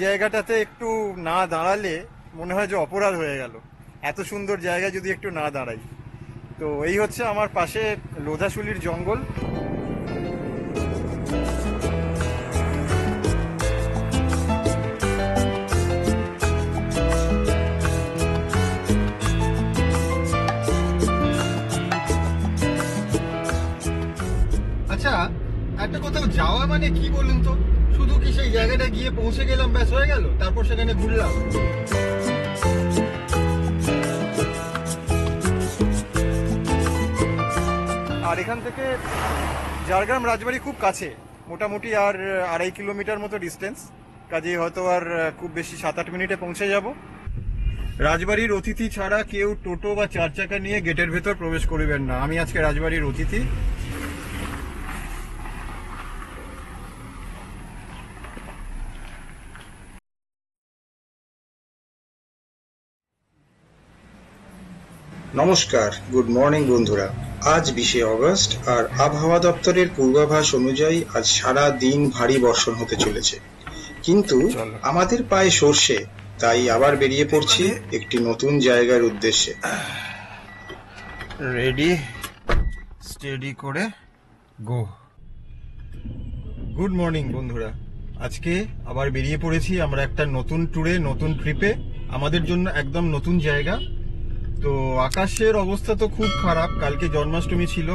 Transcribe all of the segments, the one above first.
জায়গাটাতে একটু না দাঁড়ালে মনে হয় যে অপরাধ হয়ে গেল। এত সুন্দর জায়গায় যদি একটু না দাঁড়াই। তো এই হচ্ছে আমার পাশে লোধাশুলির জঙ্গল। আচ্ছা, একটা কোথাও যাওয়া মানে কি বলুন তো? শুধু কি সেই জায়গাটা গিয়ে পৌঁছে গেলাম, ব্যাস হয়ে গেল, তারপর সেখানে ঘুরলাম? আর এখান থেকে ঝাড়গ্রাম রাজবাড়ি খুব কাছে, মোটামুটি আর 2.5 কিলোমিটার মতো ডিস্টেন্স। কাজেই হয়তো আর খুব বেশি 7-8 মিনিটে পৌঁছে যাব। রাজবাড়ির অতিথি ছাড়া কেউ টোটো বা 4 চাকা নিয়ে গেটের ভেতর প্রবেশ করবেন না। আমি আজকে রাজবাড়ির অতিথি। নমস্কার, গুড মর্নিং বন্ধুরা। আজ 20শে অগস্ট, আর আবহাওয়া দপ্তরের পূর্বাভাস অনুযায়ী আজ সারা দিন ভারী বর্ষণ হতে চলেছে। কিন্তু আমাদের পায়ে সর্ষে, তাই আবার বেরিয়ে পড়ছি একটি নতুন জায়গার উদ্দেশ্যে। রেডি, স্টেডি করে গো। গুড মর্নিং বন্ধুরা, আজকে আবার বেরিয়ে পড়েছি আমরা একটা নতুন ট্যুরে, নতুন ট্রিপে, আমাদের জন্য একদম নতুন জায়গা। তো আকাশের অবস্থা তো খুব খারাপ, কালকে জন্মাষ্টমী ছিল।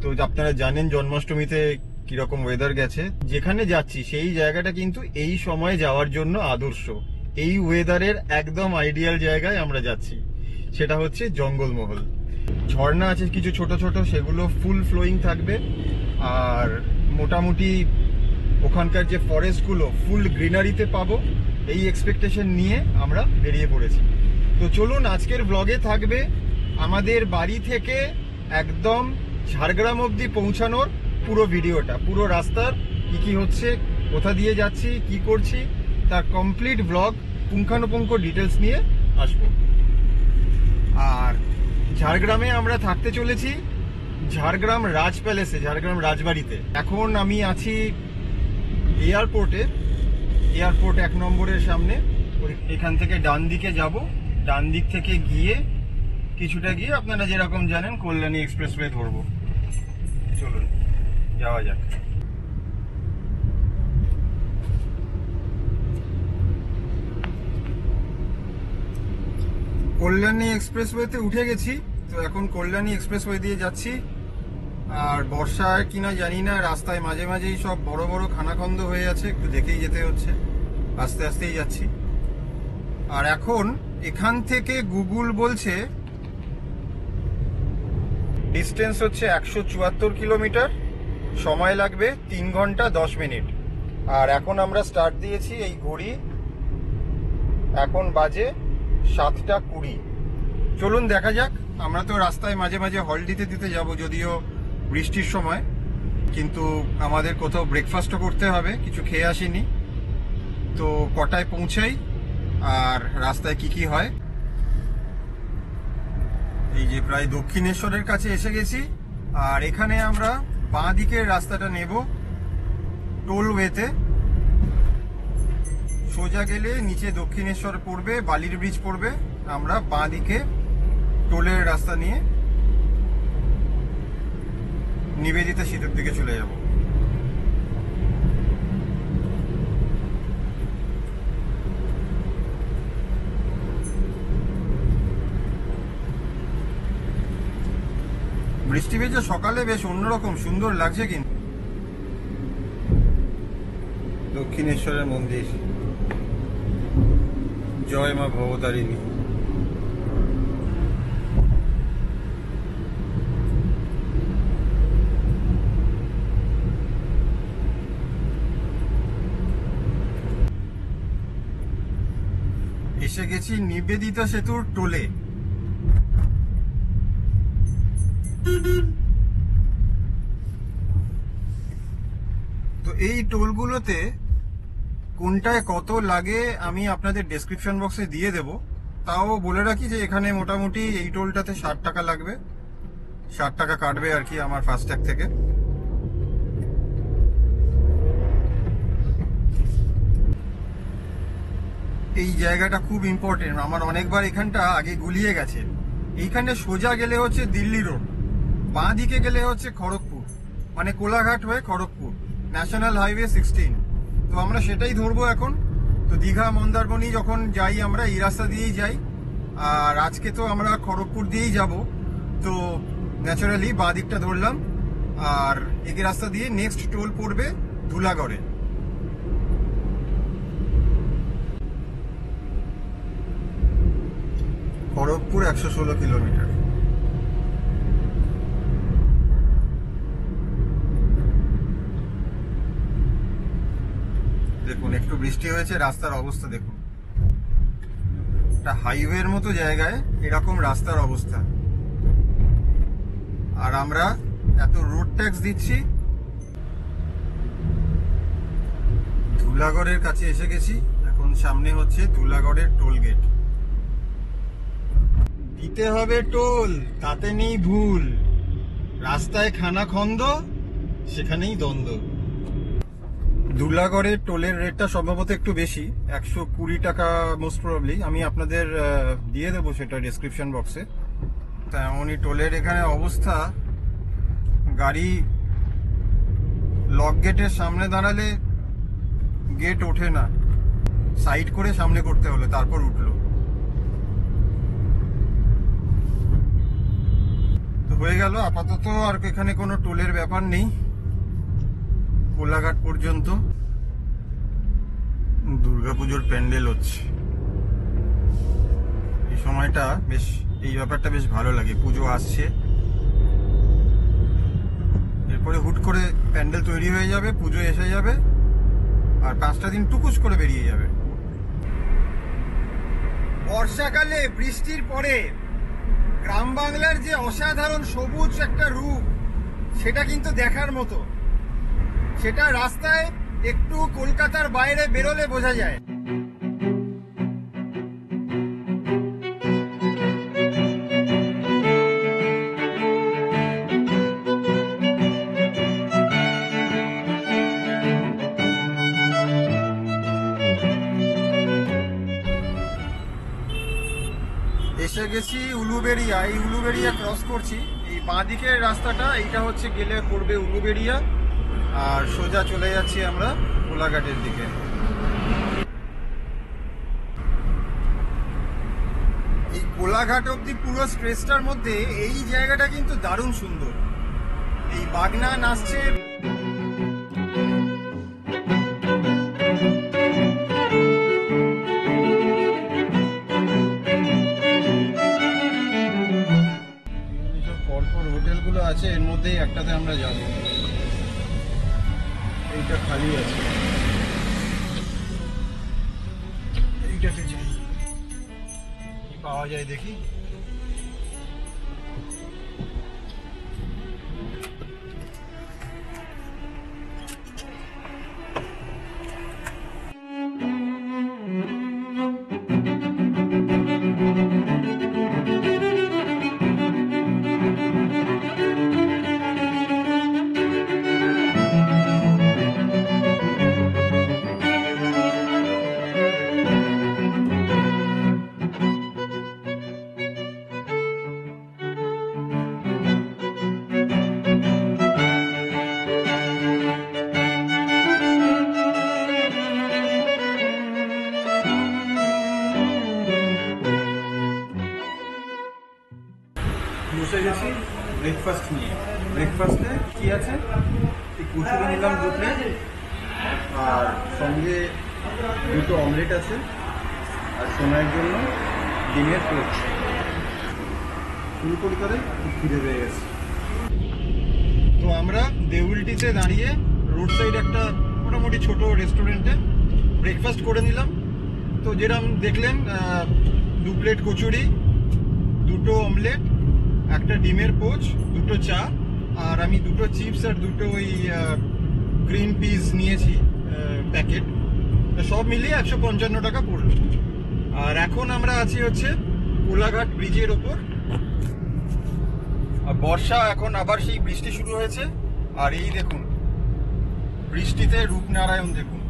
তো আপনারা জানেন জন্মাষ্টমীতে কিরকম ওয়েদার গেছে। যেখানে যাচ্ছি সেই জায়গাটা কিন্তু এই সময় যাওয়ার জন্য আদর্শ। এই ওয়েদারের একদম আইডিয়াল জায়গায় আমরা যাচ্ছি, সেটা হচ্ছে জঙ্গলমহল। ঝর্ণা আছে কিছু ছোট ছোট, সেগুলো ফুল ফ্লোয়িং থাকবে। আর মোটামুটি ওখানকার যে ফরেস্টগুলো ফুল গ্রিনারিতে পাবো, এই এক্সপেকটেশন নিয়ে আমরা বেরিয়ে পড়েছি। তো চলুন, আজকের ব্লগে থাকবে আমাদের বাড়ি থেকে একদম ঝাড়গ্রাম অবধি পৌঁছানোর পুরো ভিডিওটা, পুরো রাস্তার কি কি হচ্ছে, কোথা দিয়ে যাচ্ছি, কি করছি, তার কমপ্লিট ব্লগ, পুঙ্খানুপুঙ্খ ডিটেলস নিয়ে আসবো। আর ঝাড়গ্রামে আমরা থাকতে চলেছি ঝাড়গ্রাম রাজ প্যালেসে, ঝাড়গ্রাম রাজবাড়িতে। এখন আমি আছি এয়ারপোর্টে, এয়ারপোর্ট 1 নম্বরের সামনে। এখান থেকে ডান দিকে যাব, ডান দিক থেকে গিয়ে কিছুটা গিয়ে আপনারা যেরকম জানেন কল্যাণী এক্সপ্রেসওয়ে ধরবো। চলুন যাওয়া যাক। কল্যাণী এক্সপ্রেসওয়েতে উঠে গেছি। তো এখন কল্যাণী এক্সপ্রেসওয়ে দিয়ে যাচ্ছি। আর বর্ষায় কিনা জানি না, রাস্তায় মাঝে মাঝেই সব বড় বড় খানাখন্দ হয়ে আছে, একটু দেখেই যেতে হচ্ছে, আস্তে আস্তেই যাচ্ছি। আর এখন এখান থেকে গুগল বলছে ডিস্টেন্স হচ্ছে 174 কিলোমিটার, সময় লাগবে 3 ঘন্টা 10 মিনিট। আর এখন আমরা স্টার্ট দিয়েছি, এই ঘড়ি এখন বাজে 7টা 20। চলুন দেখা যাক। আমরা তো রাস্তায় মাঝে মাঝে হল্ট দিতে দিতে যাব, যদিও বৃষ্টির সময়, কিন্তু আমাদের কোথাও ব্রেকফাস্টও করতে হবে, কিছু খেয়ে আসিনি। তো কটায় পৌঁছাই আর রাস্তায় কি কি হয়। এই যে প্রায় দক্ষিণেশ্বরের কাছে এসে গেছি। আর এখানে আমরা বাঁ দিকের রাস্তাটা নেব টোলওয়েতে। সোজা গেলে নিচে দক্ষিণেশ্বর পড়বে, বালির ব্রিজ পড়বে। আমরা বাঁ দিকে টোলের রাস্তা নিয়ে নিবেদিতা সেতুর দিকে চলে যাব। বৃষ্টি ভেজা সকালে বেশ অন্যরকম সুন্দর লাগছে। কিন্তু দক্ষিণেশ্বরের মন্দির, জয় মা ভবতারিণী। এসে গেছি নিবেদিতা সেতুর টোলে। তো এই টোলগুলোতে কোনটায় কত লাগে আমি আপনাদের ডেসক্রিপশন বক্সে দিয়ে দেব। তাও বলে রাখি যে এখানে মোটামুটি এই টোলটাতে 60 টাকা লাগবে, 60 টাকা কাটবে আর কি আমার ফাস্ট্যাগ থেকে। এই জায়গাটা খুব ইম্পর্টেন্ট, আমার অনেকবার এখানটা আগে গুলিয়ে গেছে। এইখানে সোজা গেলে হচ্ছে দিল্লি রোড, বাঁ দিকে গেলে হচ্ছে খড়গপুর, মানে কোলাঘাট হয়ে খড়গপুর, ন্যাশনাল হাইওয়ে 16। তো আমরা সেটাই ধরবো এখন। তো দীঘা মন্দারমণি যখন যাই আমরা এই রাস্তা দিয়েই যাই, আর আজকে তো আমরা খড়গপুর দিয়েই যাব। তো ন্যাচারালি বাঁ দিকটা ধরলাম, আর এই রাস্তা দিয়ে নেক্সট টোল পড়বে ধুলাগড়ে। খড়গপুর 116 কিলোমিটার। দেখুন একটু বৃষ্টি হয়েছে, রাস্তার অবস্থা দেখুন। একটা হাইওয়ের মতো জায়গায় এরকম রাস্তার অবস্থা, আর আমরা এত রোড ট্যাক্স দিচ্ছি। ধুলাগড়ের কাছে এসে গেছি, এখন সামনে হচ্ছে ধুলাগড়ের টোল গেট। দিতে হবে টোল, তাতে নেই ভুল। রাস্তায় খানা খন্দ, সেখানেই দ্বন্দ্ব। ধুলাগড়ের টোলের রেটটা সম্ভবত একটু বেশি, 120 টাকা মোস্ট প্রবাবলি। আমি আপনাদের দিয়ে দেবো সেটা ডেসক্রিপশন বক্সে। তা এমনই টোলের এখানে অবস্থা, গাড়ি লক গেটের সামনে দাঁড়ালে গেট ওঠে না, সাইড করে সামনে করতে হলো, তারপর উঠলো। তো হয়ে গেল আপাতত, আর এখানে কোনো টোলের ব্যাপার নেই কোলাঘাট পর্যন্ত। দুর্গাপুজোর প্যান্ডেল হচ্ছে এই সময়টা, বেশ এই ব্যাপারটা বেশ ভালো লাগে। পুজো আসছে, এরপরে হুট করে প্যান্ডেল তৈরি হয়ে যাবে, পুজো এসে যাবে, আর 5টা দিন টুকুস করে বেরিয়ে যাবে। বর্ষাকালে বৃষ্টির পরে গ্রাম বাংলার যে অসাধারণ সবুজ একটা রূপ, সেটা কিন্তু দেখার মতো। সেটা রাস্তায় একটু কলকাতার বাইরে বেরোলে বোঝা যায়। এসে গেছি উলুবেড়িয়া। এই উলুবেড়িয়া ক্রস করছি, এই বাঁ দিকের রাস্তাটা, এইটা হচ্ছে গেলে পড়বে উলুবেড়িয়া, আর সোজা চলে যাচ্ছি আমরা কোলাঘাটের দিকে। এই কোলাঘাট অব্দি পুরো স্ট্রেচটার মধ্যে এই জায়গাটা কিন্তু দারুণ সুন্দর। এই বাগনা নাচছে, হোটেলগুলো আছে, এর মধ্যেই একটাতে আমরা যাব। এইটা খালি আছে, এইটাতে যাই, কি পাওয়া যায় দেখি। বসে গেছি ব্রেকফাস্ট নিয়ে। ব্রেকফাস্টে কি আছে, এই কচুরি নিলাম 2 প্লেট, আর সঙ্গে 2টো অমলেট আছে, আর সোনার জন্য ডিমের পোচ। শুরু করি করে খুব খিদে পেয়ে গেছে। তো আমরা দেউলটিতে দাঁড়িয়ে রোড সাইড একটা মোটামুটি ছোট রেস্টুরেন্টে ব্রেকফাস্ট করে নিলাম। তো যেরকম দেখলেন, 2 প্লেট কচুরি, 2টো অমলেট, একটা ডিমের পোচ, 2টো চা, আর আমি 2টো চিপস আর 2টো ওই গ্রিন পিস নিয়েছি প্যাকেট। তো সব মিলিয়ে 155 টাকা পড়লো। আর এখন আমরা আছি হচ্ছে কোলাঘাট ব্রিজের ওপর। আর বর্ষা, এখন আবার সেই বৃষ্টি শুরু হয়েছে। আর এই দেখুন বৃষ্টিতে রূপনারায়ণ দেখুন।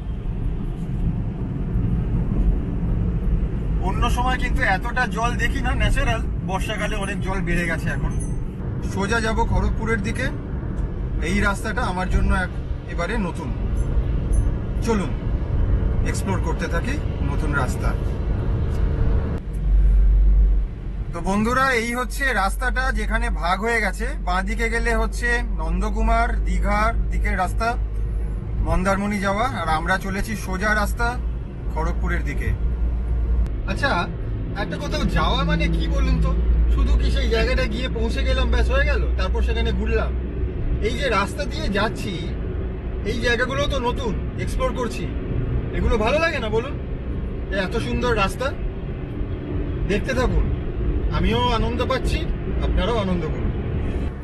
অন্য সময় কিন্তু এতটা জল দেখি না ন্যাচারাল, বর্ষাকালে অনেক জল বেড়ে গেছে এখন। সোজা যাব খড়গপুরের দিকে। এই রাস্তাটা আমার জন্য এবারে নতুন। চলুন এক্সপ্লোর করতে থাকি নতুন রাস্তা। তো বন্ধুরা, এই হচ্ছে রাস্তাটা যেখানে ভাগ হয়ে গেছে। বাঁ দিকে গেলে হচ্ছে নন্দকুমার দীঘার দিকের রাস্তা, মন্দারমণি যাওয়া, আর আমরা চলেছি সোজা রাস্তা খড়গপুরের দিকে। আচ্ছা, একটা কোথাও যাওয়া মানে কি বলুন তো? শুধু কি সেই জায়গাটা গিয়ে পৌঁছে গেলাম, ব্যাস হয়ে গেল, তারপর সেখানে ঘুরলাম? এই যে রাস্তা দিয়ে যাচ্ছি, এই জায়গাগুলো তো নতুন, এক্সপ্লোর করছি, এগুলো ভালো লাগে না বলুন? এত সুন্দর রাস্তা, দেখতে থাকুন, আমিও আনন্দ পাচ্ছি, আপনারাও আনন্দ করুন।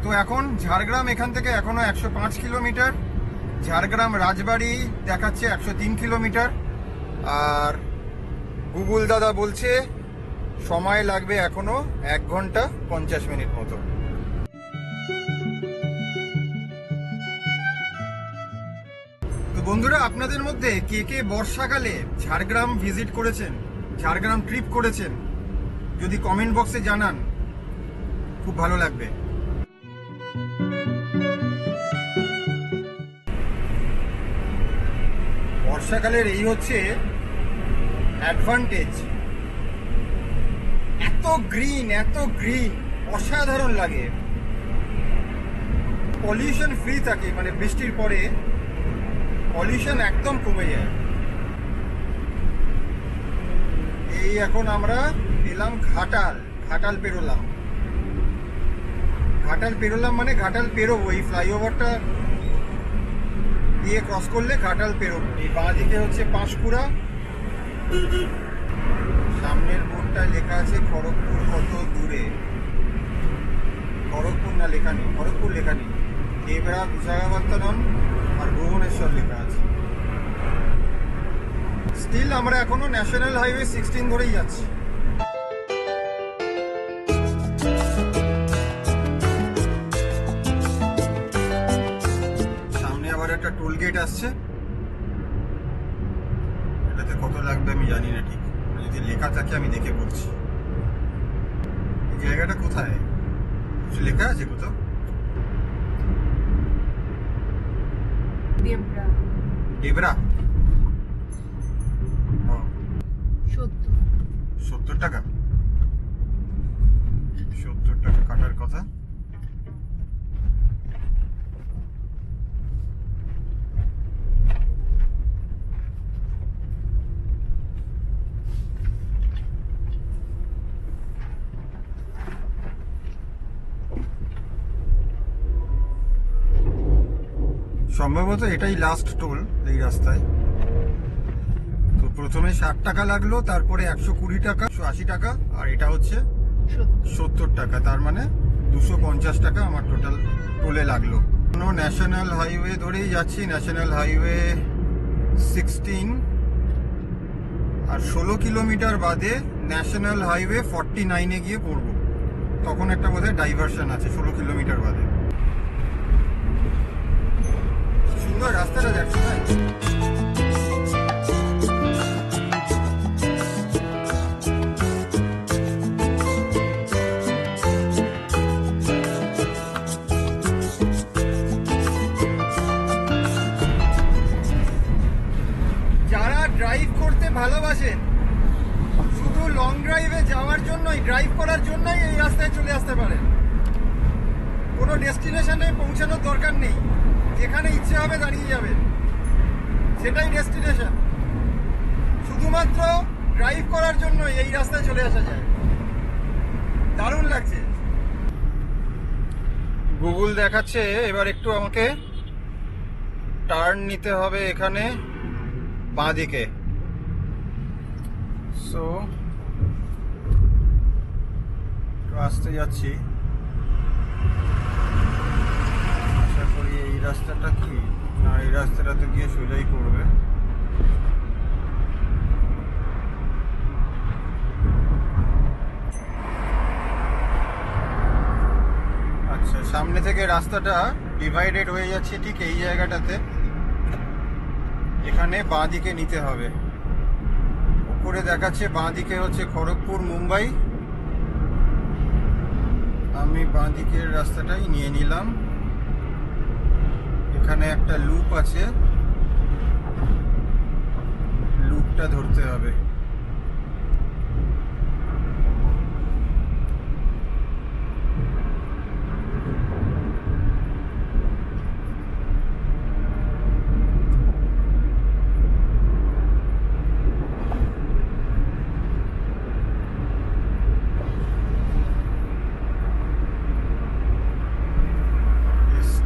তো এখন ঝাড়গ্রাম এখান থেকে এখনো 105 কিলোমিটার, ঝাড়গ্রাম রাজবাড়ি দেখাচ্ছে 103 কিলোমিটার, আর গুগল দাদা বলছে সময় লাগবে এখনো 1 ঘন্টা 50 মিনিট মতো। তো বন্ধুরা, আপনাদের মধ্যে কে কে বর্ষাকালে ঝাড়গ্রাম ভিজিট করেছেন, ঝাড়গ্রাম ট্রিপ করেছেন, যদি কমেন্ট বক্সে জানান, খুব ভালো লাগবে। বর্ষাকালের এই হচ্ছে অ্যাডভান্টেজ, এত গ্রিন, এত গ্রিন, অসাধারণ লাগে। পলিউশন ফ্রি থাকে, মানে বৃষ্টির পরে পলিউশন একদম কমে যায়। এই এখন আমরা এলাম ঘাটাল, ঘাটাল পেরোলাম। ঘাটাল পেরোলাম মানে ঘাটাল পেরোবো, এই ফ্লাইওভারটা দিয়ে ক্রস করলে ঘাটাল পেরোবো। এই বাঁ দিকে হচ্ছে পাঁশকুড়া, সামনের বোর্ডটায় লেখা আছে খড়গপুর কত দূরে। খড়গপুর না লেখা নেই, খড়গপুর লেখা নেই, দেবরা, বিশাখাপত্তনম আর ভুবনেশ্বর লেখা আছে। স্টিল আমরা এখনো ন্যাশনাল হাইওয়ে 16 ধরেই যাচ্ছি। সামনে আবার একটা টোল গেট আসছে, এটাতে কত লাগবে আমি জানি না ঠিক, যদি লেখা থাকে আমি দেখে বলছি। এই জায়গাটা কোথায়, কিছু লেখা আছে কোথাও? ডেবরা। 70 টাকা, 70 টাকা কাটার কথা। সম্ভবত এটাই লাস্ট টোল এই রাস্তায়। তো প্রথমে 60 টাকা লাগলো, তারপরে 120 টাকা, 180 টাকা, আর এটা হচ্ছে 70 টাকা, তার মানে 250 টাকা আমার টোটাল টোলে লাগলো। ন্যাশনাল হাইওয়ে ধরেই যাচ্ছি, ন্যাশনাল হাইওয়ে 16, আর 16 কিলোমিটার বাদে ন্যাশনাল হাইওয়ে 49-এ গিয়ে পড়বো। তখন একটা বোধহয় ডাইভারশন আছে 16 কিলোমিটার বাদে। সুন্দর রাস্তাটা দেখছো ভাই। যারা ড্রাইভ করতে ভালোবাসেন, শুধু লং ড্রাইভে যাওয়ার জন্যই, ড্রাইভ করার জন্যই এই রাস্তায় চলে আসতে পারেন। কোনো ডেস্টিনেশনে পৌঁছানোর দরকার নেই, যেখানে ইচ্ছে হবে দাঁড়িয়ে যাবেন, সেটাই ডেস্টিনেশন। শুধুমাত্র ড্রাইভ করার জন্য এই রাস্তায় চলে আসা যায়, দারুণ লাগছে। গুগল দেখাচ্ছে এবার একটু আমাকে টার্ন নিতে হবে এখানে বাঁ দিকে। সো আসতে যাচ্ছি, আশা করি এই রাস্তাটা কি না, এই রাস্তাটা তো গিয়ে সোজাই করবে। আচ্ছা, সামনে থেকে রাস্তাটা ডিভাইডেড হয়ে যাচ্ছে ঠিক এই জায়গাটাতে, এখানে বাঁ দিকে নিতে হবে। উপরে দেখাচ্ছে বাঁ দিকে হচ্ছে খড়গপুর মুম্বাই। আমি বাঁ দিকের রাস্তাটাই নিয়ে নিলাম। এখানে একটা লুপ আছে, লুপটা ধরতে হবে।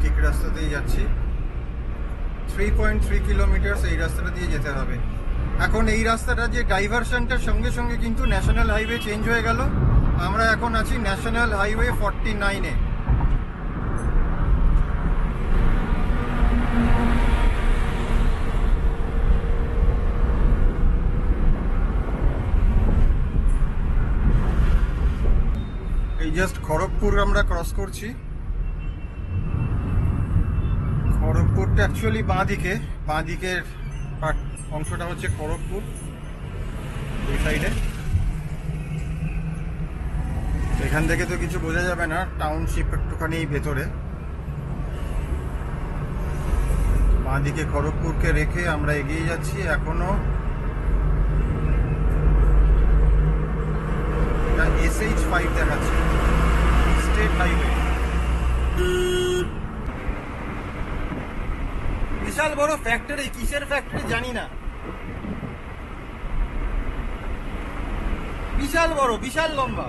ঠিক রাস্তাতেই যাচ্ছি, 3.3 কিলোমিটার এই রাস্তাটা দিয়ে যেতে হবে। এখন এই রাস্তাটা যে ডাইভারশনটার সঙ্গে সঙ্গে কিন্তু ন্যাশনাল হাইওয়ে চেঞ্জ হয়ে গেল। আমরা এখন আছি ন্যাশনাল হাইওয়ে 49-এ। এই জাস্ট খড়গপুর আমরা ক্রস করছি। খড়গপুরটা অ্যাকচুয়ালি বাঁ দিকের অংশটা হচ্ছে খড়গপুর, এই সাইডে। এখান থেকে তো কিছু বোঝা যাবে না, টাউনশিপ একটুখানি ভেতরে। বাঁ দিকে খড়গপুরকে রেখে আমরা এগিয়ে যাচ্ছি। এখনো SH5 দেখাচ্ছে, স্টেট হাইওয়ে। বিশাল বড় ফ্যাক্টরি, কিসের ফ্যাক্টরি জানি না, বিশাল বড়, বিশাল লম্বা।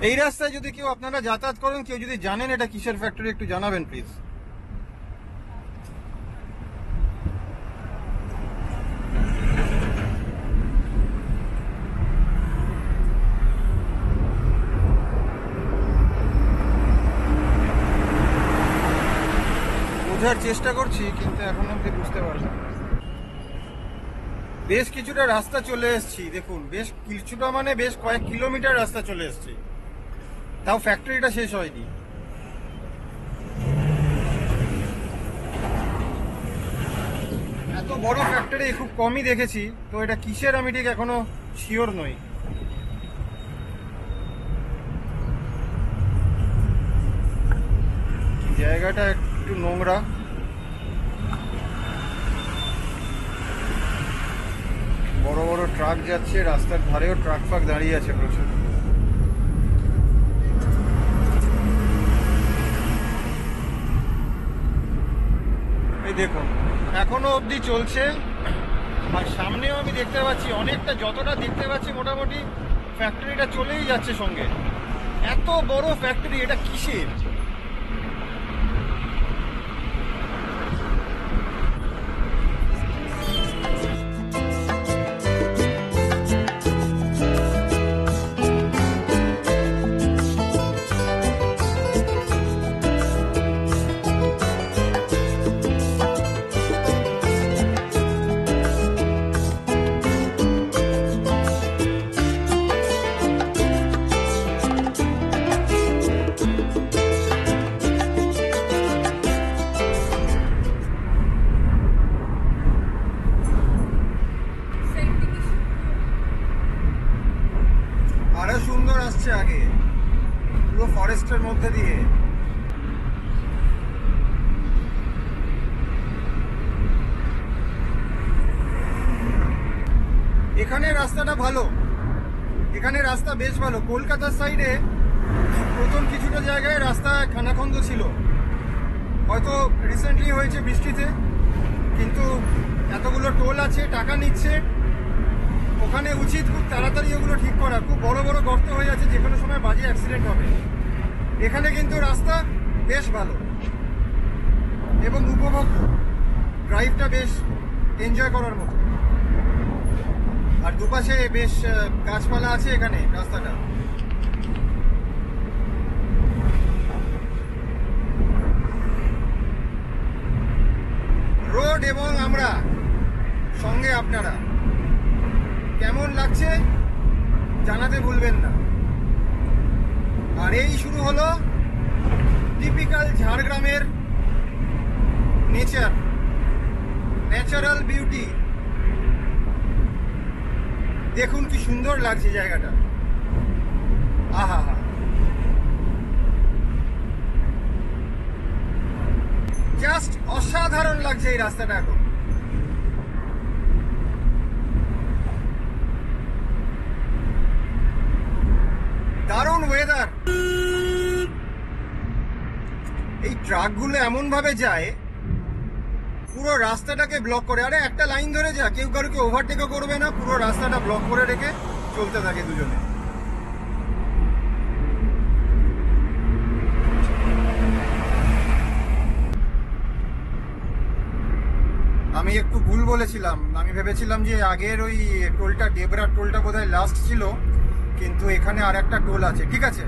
এই রাস্তায় যদি কেউ আপনারা যাতায়াত করেন, কেউ যদি জানেন এটা কিসের ফ্যাক্টরি, একটু জানাবেন প্লিজ। বোঝার চেষ্টা করছি কিন্তু এখন অব্দি বুঝতে পারলাম। বেশ কিছুটা রাস্তা চলে এসেছি, দেখুন, বেশ কিছুটা মানে বেশ কয়েক কিলোমিটার রাস্তা চলে এসেছি, তাও ফ্যাক্টরিটা শেষ হয়নি। এত বড় ফ্যাক্টরি খুব কমই দেখেছি, তো এটা কিসের আমি ঠিক এখনো শিওর নই। জায়গাটা একটু নোংরা, বড় বড় ট্রাক যাচ্ছে, রাস্তার ধারেও ট্রাক ফাক দাঁড়িয়ে আছে প্রচুর। এই দেখুন এখনো অবধি চলছে, আর সামনেও আমি দেখতে পাচ্ছি অনেকটা, যতটা দেখতে পাচ্ছি মোটামুটি ফ্যাক্টরিটা চলেই যাচ্ছে সঙ্গে। এত বড় ফ্যাক্টরি, এটা কিসের? আরো সুন্দর আসছে আগে, পুরো ফরেস্টের মধ্যে দিয়ে। এখানে রাস্তাটা ভালো, এখানে রাস্তা বেশ ভালো। কলকাতার সাইডে প্রথম কিছুটা জায়গায় রাস্তা খানাখন্দ ছিল, হয়তো রিসেন্টলি হয়েছে বৃষ্টিতে, কিন্তু এতগুলো টোল আছে, টাকা নিচ্ছে। ওখানে উচিত খুব তাড়াতাড়ি ওগুলো ঠিক করা, খুব বড় বড় গর্ত হয়ে আছে, যে কোনো সময় বাজে অ্যাক্সিডেন্ট হবে। এখানে কিন্তু রাস্তা বেশ ভালো এবং উপভোগ্য, ড্রাইভটা বেশ এনজয় করার মতো। আর দুপাশে বেশ গাছপালা আছে এখানে রাস্তাটা। রোড এবং আমরা সঙ্গে, আপনারা কেমন লাগছে জানাতে ভুলবেন না। আর এই শুরু হলো টিপিক্যাল ঝাড়গ্রামের ন্যাচারাল বিউটি। দেখুন কি সুন্দর লাগছে জায়গাটা, আহা হা, জাস্ট অসাধারণ লাগছে এই রাস্তাটা এখন। দারুণ ওয়েদার। এই ট্রাকগুলো এমন ভাবে যায় পুরো রাস্তাটাকে ব্লক করে। আরে একটা লাইন ধরে যা, কেউ কারোকে ওভারটেকও করবে না, পুরো রাস্তাটা ব্লক করে রেখে চলতে থাকে দুজনে। আমি একটু ভুল বলেছিলাম, আমি ভেবেছিলাম যে আগের ওই টোলটা, ডেবরার টোলটা বোধহয় লাস্ট ছিল, কিন্তু এখানে আর একটা টোল আছে। ঠিক আছে,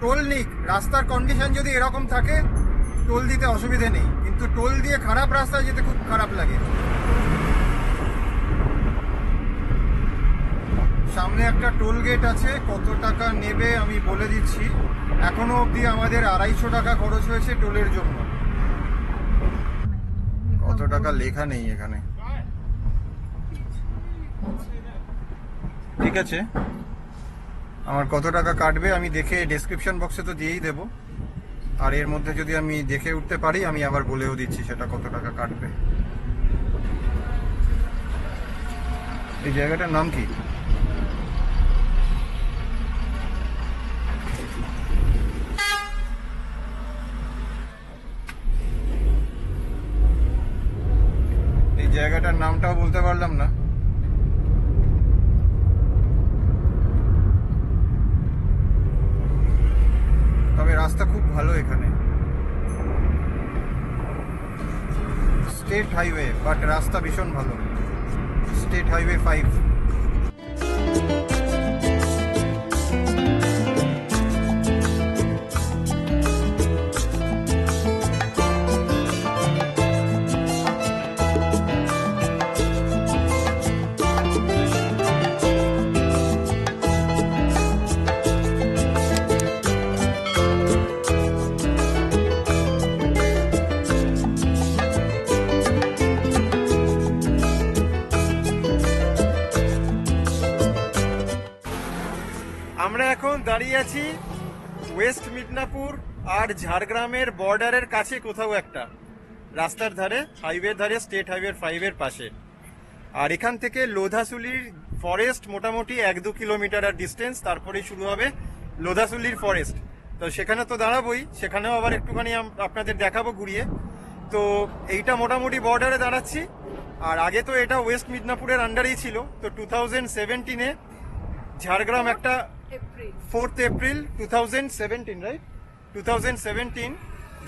টোল নিক, রাস্তার কন্ডিশন যদি এরকম থাকে টোল দিতে অসুবিধে নেই, কিন্তু টোল দিয়ে খারাপ রাস্তায় যেতে খুব খারাপ লাগে। সামনে একটা টোল গেট আছে, কত টাকা নেবে আমি বলে দিচ্ছি। এখনো অবধি আমাদের 250 টাকা খরচ হয়েছে টোলের জন্য। কত টাকা লেখা নেই এখানে। ঠিক আছে, আমার কত টাকা কাটবে আমি দেখে ডেসক্রিপশন বক্সে তো দিয়েই দেবো, আর এর মধ্যে যদি আমি দেখে উঠতে পারি আমি আবার বলেও দিচ্ছি সেটা কত টাকা কাটবে। এই জায়গাটার নাম কি? এই জায়গাটার নামটাও বলতে পারলাম না। তবে রাস্তা খুব ভালো এখানে, স্টেট হাইওয়ে, বাট রাস্তা ভীষণ ভালো, স্টেট হাইওয়ে 5। আমরা এখন দাঁড়িয়ে আছি ওয়েস্ট মিদনাপুর আর ঝাড়গ্রামের বর্ডারের কাছে কোথাও একটা, রাস্তার ধারে, হাইওয়ের ধারে, স্টেট হাইওয়ে 5 এর পাশে। আর এখান থেকে লোধাশুলির ফরেস্ট মোটামুটি 1-2 কিলোমিটার আর ডিস্টেন্স, তারপরেই শুরু হবে লোধাশুলির ফরেস্ট। তো সেখানে তো দাঁড়াবোই, সেখানেও আবার একটুখানি আপনাদের দেখাবো ঘুরিয়ে। তো এইটা মোটামুটি বর্ডারে দাঁড়াচ্ছি। আর আগে তো এটা ওয়েস্ট মিদনাপুরের আন্ডারেই ছিল। তো 2017-এ ঝাড়গ্রাম একটা 4th এপ্রিল 2017, রাইট, 2017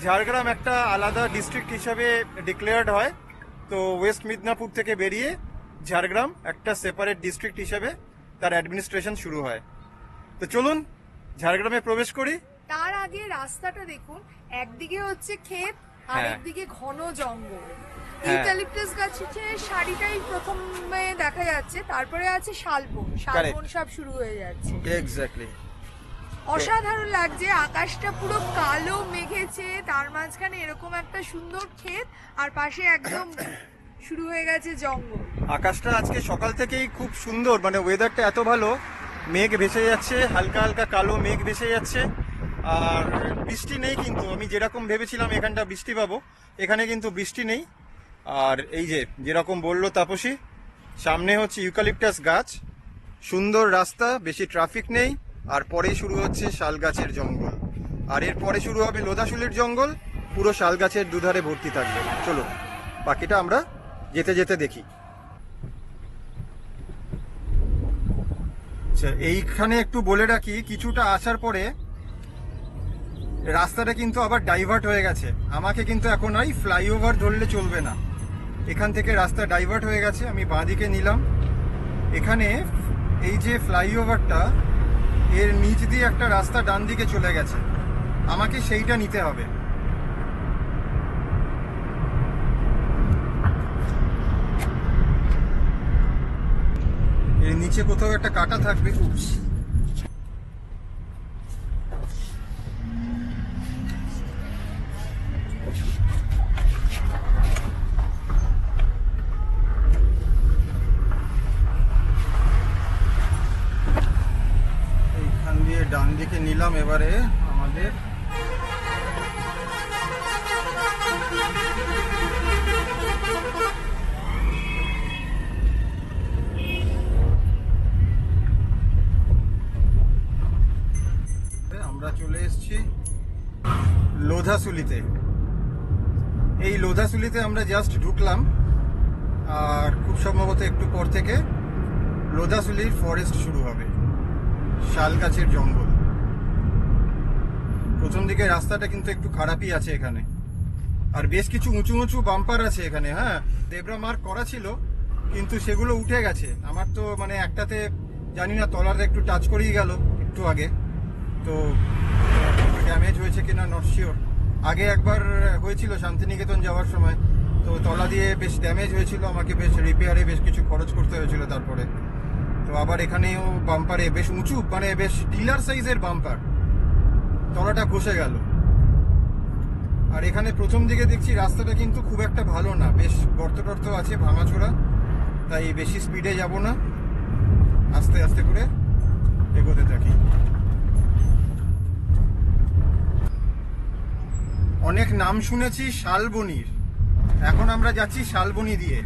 ঝাড়গ্রাম একটা আলাদা ডিস্ট্রিক্ট হিসাবে ডিক্লেয়ার্ড হয়। তো ওয়েস্ট মিদনাপুর থেকে বেরিয়ে ঝাড়গ্রাম একটা সেপারেট ডিস্ট্রিক্ট হিসেবে তার অ্যাডমিনিস্ট্রেশন শুরু হয়। তো চলুন ঝাড়গ্রামে প্রবেশ করি। তার আগে রাস্তাটা দেখুন, একদিকে হচ্ছে ক্ষেত আর একদিকে ঘন জঙ্গল। ইউক্যালিপটাস গাছের সারিটাই প্রথমে দেখা যাচ্ছে, তারপরে আছে শালবন, শালবন সব শুরু হয়ে যাচ্ছে। এক্স্যাক্টলি, অসাধারণ লাগছে। আকাশটা পুরো কালো মেঘেছে, তার মাঝখানে এরকম একটা সুন্দর ক্ষেত, আর পাশে একদম শুরু হয়ে গেছে জঙ্গল। আকাশটা আজকে সকাল থেকেই খুব সুন্দর, মানে ওয়েদারটা এত ভালো, মেঘ ভেসে যাচ্ছে, হালকা হালকা কালো মেঘ ভেসে যাচ্ছে। আর বৃষ্টি নেই, কিন্তু আমি যেরকম ভেবেছিলাম এখানটা বৃষ্টি পাবো, এখানে কিন্তু বৃষ্টি নেই। আর এই যে যেরকম বললো তাপসী, সামনে হচ্ছে ইউক্যালিপটাস গাছ, সুন্দর রাস্তা, বেশি ট্রাফিক নেই, আর পরেই শুরু হচ্ছে শাল গাছের জঙ্গল, আর এরপরে শুরু হবে লোধাশুলির জঙ্গল, পুরো শাল গাছের দুধারে ভর্তি থাকবে। চলো বাকিটা আমরা যেতে যেতে দেখি। আচ্ছা, এইখানে একটু বলে রাখি, কিছুটা আসার পরে রাস্তাটা কিন্তু আবার ডাইভার্ট হয়ে গেছে। আমাকে কিন্তু এখন আর ফ্লাইওভার ধরলে চলবে না, এখান থেকে রাস্তা ডাইভার্ট হয়ে গেছে। আমি বাঁদিকে নিলাম। এখানে এই যে ফ্লাইওভারটা, এর নিচ দিয়ে একটা রাস্তা ডান দিকে চলে গেছে, আমাকে সেইটা নিতে হবে। এর নিচে কোথাও একটা কাটা থাকবে। থেকে নিলাম এবারে আমাদের আমরা চলে এসেছি লোধাসুলিতে। এই লোধাসুলিতে আমরা জাস্ট ঢুকলাম, আর খুব সম্ভবত একটু পর থেকে লোধাসুলির ফরেস্ট শুরু হবে, শাল গাছের জঙ্গল। প্রথম দিকে রাস্তাটা কিন্তু একটু খারাপই আছে এখানে, আর বেশ কিছু উঁচু উঁচু বাম্পার আছে এখানে। হ্যাঁ, জেব্রা মার্ক করা ছিল, কিন্তু সেগুলো উঠে গেছে। আমার তো মানে একটাতে জানি না তলাতে একটু টাচ করেই গেল একটু আগে, তো ড্যামেজ হয়েছে কিনা নট শিওর। আগে একবার হয়েছিল শান্তিনিকেতন যাওয়ার সময়, তো তলা দিয়ে বেশ ড্যামেজ হয়েছিল, আমাকে বেশ রিপেয়ারে বেশ কিছু খরচ করতে হয়েছিল তারপরে। তো আবার এখানেও বাম্পারে বেশ উঁচু, মানে বেশ টিলার সাইজের বাম্পার, তলাটা খসে গেল। আর এখানে প্রথম দিকে দেখছি রাস্তাটা কিন্তু খুব একটা ভালো না, বেশ গর্ত টর্ত আছে, ভাঙাচোরা, তাই বেশি স্পিডে যাব না, আস্তে আস্তে করে এগোতে থাকি। অনেক নাম শুনেছি শালবনির, এখন আমরা যাচ্ছি শালবনি দিয়ে।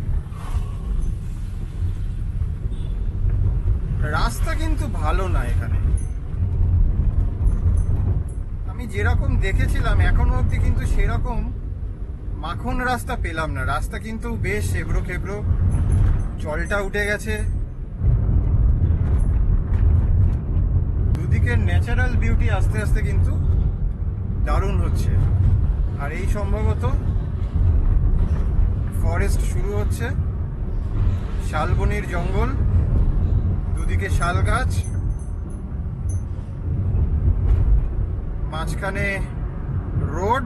রাস্তা কিন্তু ভালো না এখানে, আমি যেরকম দেখেছিলাম এখনো অবধি কিন্তু সেরকম মাখন রাস্তা পেলাম না। রাস্তা কিন্তু বেশ এবড়ো খেবড়ো, জলটা উঠে গেছে, দুদিকের ন্যাচারাল বিউটি আস্তে আস্তে কিন্তু দারুণ হচ্ছে। আর এই সম্ভবত ফরেস্ট শুরু হচ্ছে, শালবনির জঙ্গল, দুদিকে শাল গাছ, মাঝখানে রোড,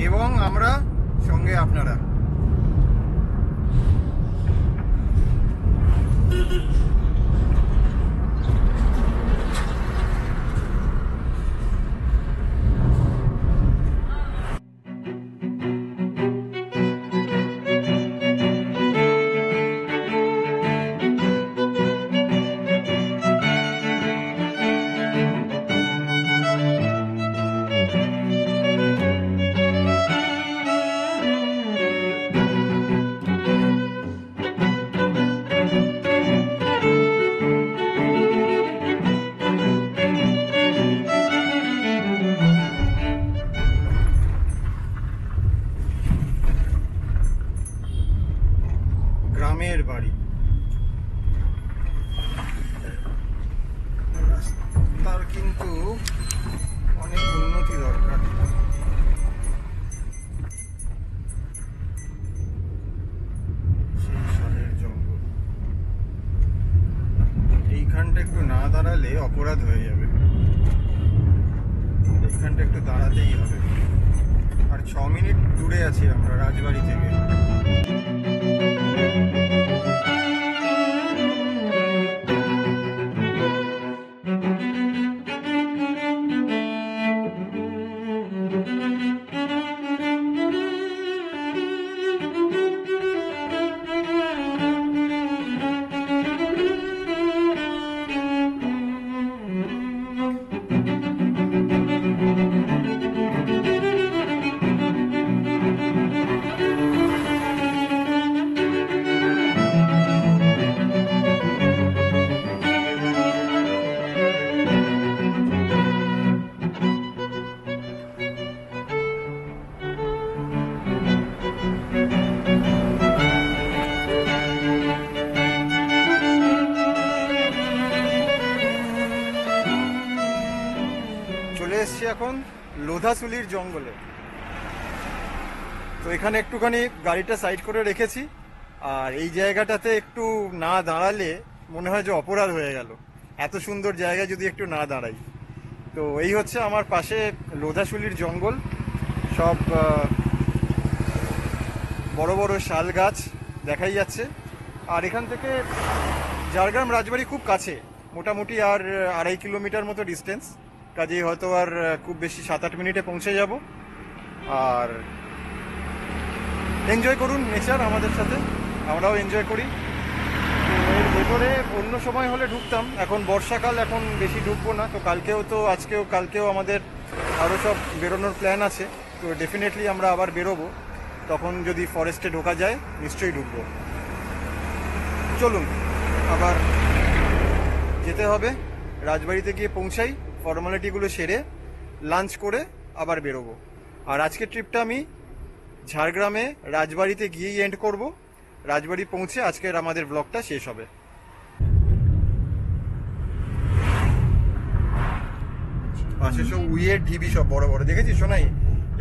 এবং আমরা সঙ্গে আপনারা। গ্রামের বাড়ি, রাস্তার কিন্তু অনেক উন্নতি দরকার। সেই শালের জঙ্গল, এইখানটা একটু না দাঁড়ালে অপরাধ হয়ে যাবে, এইখানটা একটু দাঁড়াতেই হবে। আর 6 মিনিট দূরে আছি আমরা রাজবাড়ি থেকে। চলে এসছি এখন লোধাসুলির জঙ্গলে। তো এখানে একটুখানি গাড়িটা সাইড করে রেখেছি, আর এই জায়গাটাতে একটু না দাঁড়ালে মনে হয় যে অপরাধ হয়ে গেল, এত সুন্দর জায়গায় যদি একটু না দাঁড়াই। তো এই হচ্ছে আমার পাশে লোধাসুলির জঙ্গল, সব বড় বড় শাল গাছ দেখাই যাচ্ছে। আর এখান থেকে ঝাড়গ্রাম রাজবাড়ি খুব কাছে, মোটামুটি আর 2.5 কিলোমিটার মতো ডিস্টেন্স, কাজেই হয়তো আর খুব বেশি 7-8 মিনিটে পৌঁছে যাব। আর এনজয় করুন নেচার আমাদের সাথে, আমরাও এনজয় করি। তো এর ভেতরে অন্য সময় হলে ঢুকতাম, এখন বর্ষাকাল, এখন বেশি ঢুকবো না। তো কালকেও আমাদের আরও সব বেরোনোর প্ল্যান আছে। তো ডেফিনেটলি আমরা আবার বেরোবো, তখন যদি ফরেস্টে ঢোকা যায় নিশ্চয়ই ঢুকবো। চলুন আবার যেতে হবে, রাজবাড়িতে গিয়ে পৌঁছাই, ফর্মালিটিগুলো সেরে লাঞ্চ করে আবার বেরোবো। আর আজকের ট্রিপটা আমি ঝাড়গ্রামে রাজবাড়িতে গিয়েই এন্ড করব। রাজবাড়ি পৌঁছে আজকের আমাদের ব্লগটা শেষ হবে। পাশে সব উইয়ের ঢিবি, সব বড় বড় দেখেছিস সোনাই?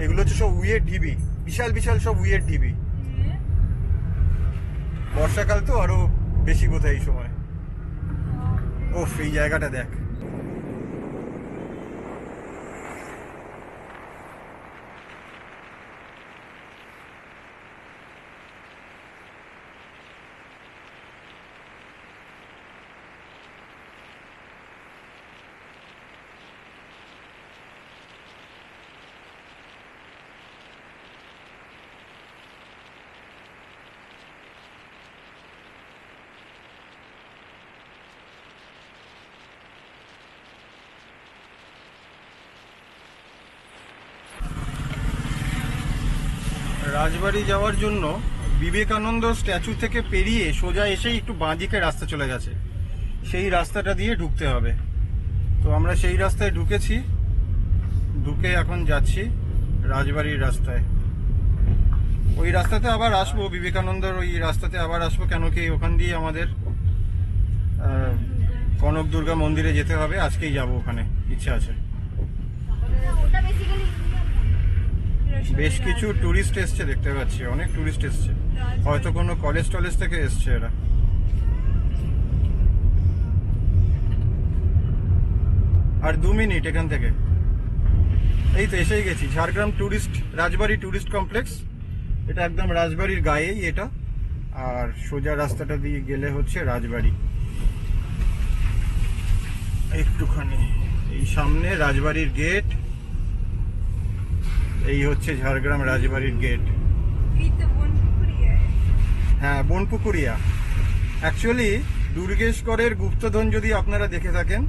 এগুলো হচ্ছে সব উইয়ের ঢিবি, বিশাল বিশাল সব উইয়ের ঢিবি। বর্ষাকাল তো আরো বেশি বোধহয় এই সময়। ওফ, এই জায়গাটা দেখ। রাজবাড়ি যাওয়ার জন্য বিবেকানন্দ স্ট্যাচু থেকে পেরিয়ে সোজা এসেই একটু বাঁদিকে রাস্তা চলে গেছে, সেই রাস্তাটা দিয়ে ঢুকতে হবে। তো আমরা সেই রাস্তায় ঢুকেছি, ঢুকে এখন যাচ্ছি রাজবাড়ির রাস্তায়। ওই রাস্তাতে আবার আসবো, বিবেকানন্দর ওই রাস্তাতে আবার আসবো, কেন কি ওখান দিয়ে আমাদের কনক দুর্গা মন্দিরে যেতে হবে। আজকেই যাব, ওখানে ইচ্ছা আছে। বেশ কিছু টুরিস্ট এসছে দেখতে পাচ্ছি, অনেক টুরিস্ট এসছে, হয়তো কোনো কলেজ টলেজ থেকে এসছে এরা। আর 2 মিনিট এখান থেকে, এই তো এসেই গেছি। ঝাড়গ্রাম রাজবাড়ি টুরিস্ট কমপ্লেক্স, এটা একদম রাজবাড়ির গায়েই এটা। আর সোজা রাস্তাটা দিয়ে গেলে হচ্ছে রাজবাড়ি। একটুখানি এই সামনে রাজবাড়ির গেট, এই হচ্ছে ঝাড়গ্রাম রাজবাড়ির গেট। হ্যাঁ, বনপুকুরিয়া। অ্যাকচুয়ালি দুর্গেশকরের গুপ্তধন যদি আপনারা দেখে থাকেন,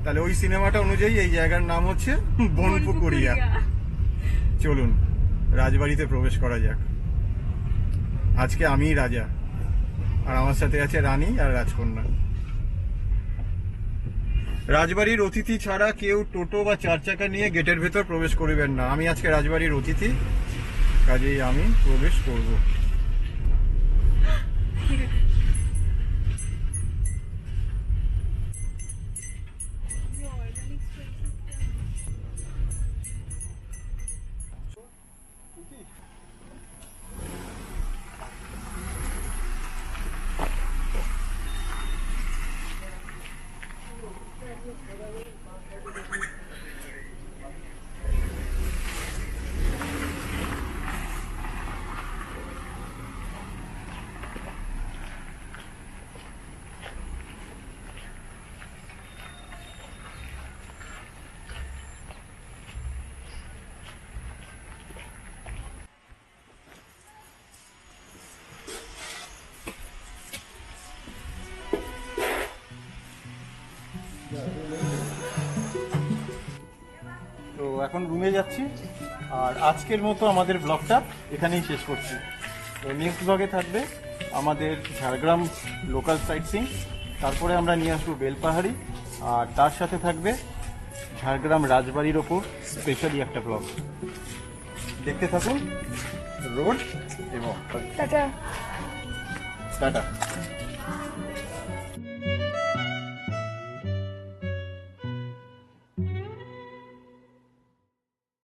তাহলে ওই সিনেমাটা অনুযায়ী এই জায়গার নাম হচ্ছে বনপুকুরিয়া। চলুন রাজবাড়িতে প্রবেশ করা যাক। আজকে আমিই রাজা, আর আমার সাথে আছে রানী আর রাজকন্যা। রাজবাড়ির অতিথি ছাড়া কেউ টোটো বা 4 চাকা নিয়ে গেটের ভেতর প্রবেশ করবেন না। আমি আজকে রাজবাড়ির অতিথি, কাজেই আমি প্রবেশ করব। তো এখন রুমে যাচ্ছি, আর আজকের মতো আমাদের ব্লগটা এখানেই শেষ করছি। তো নেক্সট ব্লগে থাকবে আমাদের ঝাড়গ্রাম লোকাল সাইট সিইং, তারপরে আমরা নিয়ে আসবো বেলপাহাড়ি, আর তার সাথে থাকবে ঝাড়গ্রাম রাজবাড়ির ওপর স্পেশালি একটা ব্লগ। দেখতে থাকুন রোড এবং টাটা।